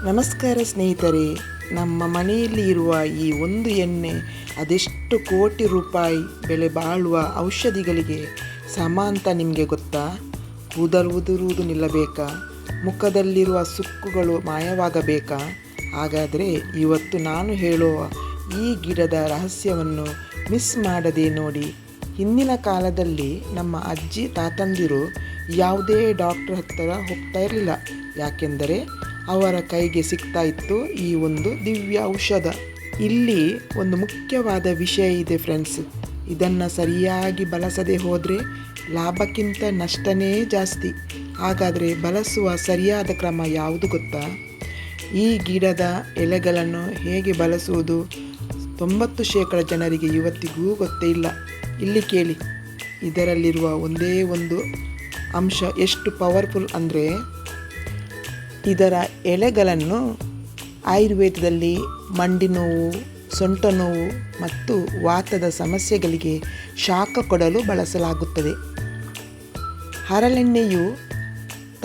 ನಮಸ್ಕಾರ ಸ್ನೇಹಿತರೆ, ನಮ್ಮ ಮನೆಯಲ್ಲಿ ಇರುವ ಈ ಒಂದು ಎಣ್ಣೆ ಅದೆಷ್ಟು ಕೋಟಿ ರೂಪಾಯಿ ಬೆಲೆ ಬಾಳುವ ಔಷಧಿಗಳಿಗೆ ಸಮ ಅಂತ ನಿಮಗೆ ಗೊತ್ತಾ? ಕೂದಲು ಉದುರುವುದು ನಿಲ್ಲಬೇಕಾ? ಮುಖದಲ್ಲಿರುವ ಸುಕ್ಕುಗಳು ಮಾಯವಾಗಬೇಕಾ? ಹಾಗಾದರೆ ಇವತ್ತು ನಾನು ಹೇಳುವ ಈ ಗಿಡದ ರಹಸ್ಯವನ್ನು ಮಿಸ್ ಮಾಡದೆ ನೋಡಿ. ಹಿಂದಿನ ಕಾಲದಲ್ಲಿ ನಮ್ಮ ಅಜ್ಜಿ ತಾತಂದಿರು ಯಾವುದೇ ಡಾಕ್ಟರ್ ಹತ್ತಿರ ಹೋಗ್ತಾ ಇರಲಿಲ್ಲ. ಯಾಕೆಂದರೆ ಅವರ ಕೈಗೆ ಸಿಗ್ತಾ ಇತ್ತು ಈ ಒಂದು ದಿವ್ಯ ಔಷಧ. ಇಲ್ಲಿ ಒಂದು ಮುಖ್ಯವಾದ ವಿಷಯ ಇದೆ ಫ್ರೆಂಡ್ಸ್. ಇದನ್ನು ಸರಿಯಾಗಿ ಬಳಸದೆ ಹೋದರೆ ಲಾಭಕ್ಕಿಂತ ನಷ್ಟನೇ ಜಾಸ್ತಿ. ಹಾಗಾದರೆ ಬಳಸುವ ಸರಿಯಾದ ಕ್ರಮ ಯಾವುದು ಗೊತ್ತಾ? ಈ ಗಿಡದ ಎಲೆಗಳನ್ನು ಹೇಗೆ ಬಳಸುವುದು 90% ಜನರಿಗೆ ಇವತ್ತಿಗೂ ಗೊತ್ತೇ ಇಲ್ಲ. ಇಲ್ಲಿ ಕೇಳಿ, ಇದರಲ್ಲಿರುವ ಒಂದೇ ಒಂದು ಅಂಶ ಎಷ್ಟು ಪವರ್ಫುಲ್ ಅಂದರೆ, ಇದರ ಎಲೆಗಳನ್ನು ಆಯುರ್ವೇದದಲ್ಲಿ ಮಂಡಿ ನೋವು, ಸೊಂಟ ನೋವು ಮತ್ತು ವಾತದ ಸಮಸ್ಯೆಗಳಿಗೆ ಶಾಖ ಕೊಡಲು ಬಳಸಲಾಗುತ್ತದೆ. ಹರಳೆಣ್ಣೆಯು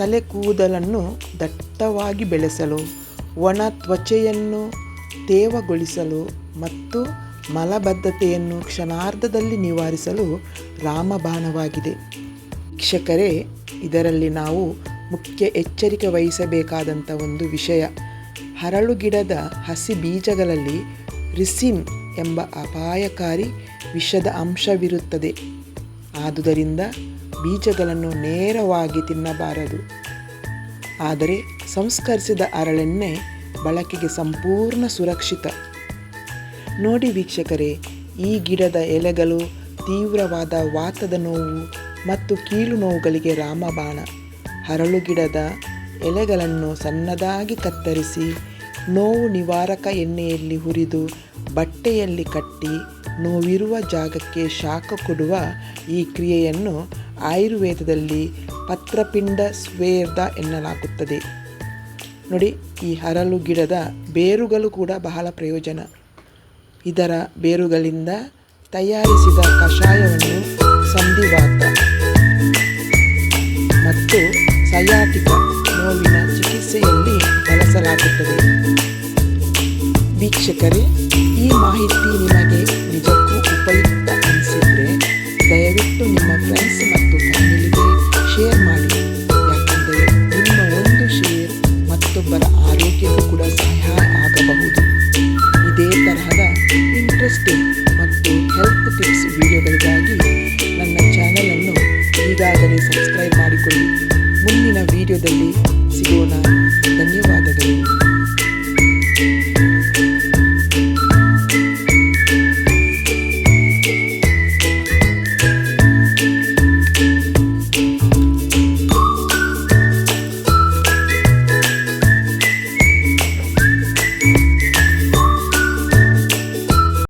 ತಲೆ ಕೂದಲನ್ನು ದಟ್ಟವಾಗಿ ಬೆಳೆಸಲು, ಒಣ ತ್ವಚೆಯನ್ನು ತೇವಗೊಳಿಸಲು ಮತ್ತು ಮಲಬದ್ಧತೆಯನ್ನು ಕ್ಷಣಾರ್ಧದಲ್ಲಿ ನಿವಾರಿಸಲು ರಾಮಬಾಣವಾಗಿದೆ. ವೀಕ್ಷಕರೇ, ಇದರಲ್ಲಿ ನಾವು ಮುಖ್ಯ ಎಚ್ಚರಿಕೆ ವಹಿಸಬೇಕಾದಂಥ ಒಂದು ವಿಷಯ, ಹರಳು ಗಿಡದ ಹಸಿ ಬೀಜಗಳಲ್ಲಿ ರಿಸಿನ್ ಎಂಬ ಅಪಾಯಕಾರಿ ವಿಷದ ಅಂಶವಿರುತ್ತದೆ. ಆದುದರಿಂದ ಬೀಜಗಳನ್ನು ನೇರವಾಗಿ ತಿನ್ನಬಾರದು. ಆದರೆ ಸಂಸ್ಕರಿಸಿದ ಹರಳೆಣ್ಣೆ ಬಳಕೆಗೆ ಸಂಪೂರ್ಣ ಸುರಕ್ಷಿತ. ನೋಡಿ ವೀಕ್ಷಕರೇ, ಈ ಗಿಡದ ಎಲೆಗಳು ತೀವ್ರವಾದ ವಾತದ ನೋವು ಮತ್ತು ಕೀಲು ನೋವುಗಳಿಗೆ ರಾಮಬಾಣ. ಹರಳು ಗಿಡದ ಎಲೆಗಳನ್ನು ಸಣ್ಣದಾಗಿ ಕತ್ತರಿಸಿ ನೋವು ನಿವಾರಕ ಎಣ್ಣೆಯಲ್ಲಿ ಹುರಿದು ಬಟ್ಟೆಯಲ್ಲಿ ಕಟ್ಟಿ ನೋವಿರುವ ಜಾಗಕ್ಕೆ ಶಾಖ ಕೊಡುವ ಈ ಕ್ರಿಯೆಯನ್ನು ಆಯುರ್ವೇದದಲ್ಲಿ ಪತ್ರಪಿಂಡ ಸ್ವೇದ ಎನ್ನಲಾಗುತ್ತದೆ. ನೋಡಿ, ಈ ಹರಳು ಗಿಡದ ಬೇರುಗಳು ಕೂಡ ಬಹಳ ಪ್ರಯೋಜನ. ಇದರ ಬೇರುಗಳಿಂದ ತಯಾರಿಸಿದ ಕಷಾಯವನ್ನು ಸಂಧಿವಾತ ಮತ್ತು ಸಯಾಟಿಕ ನೋವಿನ ಚಿಕಿತ್ಸೆಯಲ್ಲಿ ಬಳಸಲಾಗುತ್ತದೆ. ವೀಕ್ಷಕರೇ, ಈ ಮಾಹಿತಿ ನಿಮಗೆ ನಿಜಕ್ಕೂ ಉಪಯುಕ್ತ ಅನಿಸಿದರೆ ದಯವಿಟ್ಟು ನಿಮ್ಮ ಫ್ರೆಂಡ್ಸ್ ಮತ್ತು ಫ್ಯಾಮಿಲಿಗೆ ಶೇರ್ ಮಾಡಿ. ಯಾಕೆಂದರೆ ನಿಮ್ಮ ಒಂದು ಶೇರ್ ಮತ್ತೊಬ್ಬರ ಆರೋಗ್ಯಕ್ಕೂ ಕೂಡ ಸಹಾಯ ಆಗಬಹುದು. ಇದೇ ತರಹದ ಇಂಟ್ರೆಸ್ಟಿಂಗ್ ಮತ್ತು ಹೆಲ್ತ್ ಟಿಪ್ಸ್ ವಿಡಿಯೋಗಳಿಗಾಗಿ ನನ್ನ ಚಾನಲನ್ನು ಈಗಾಗಲೇ ಸಬ್ಸ್ಕ್ರೈಬ್ ಮಾಡಿಕೊಳ್ಳಿ. ಮುಂದಿನ ವಿಡಿಯೋದಲ್ಲಿ ಸಿಗೋಣ.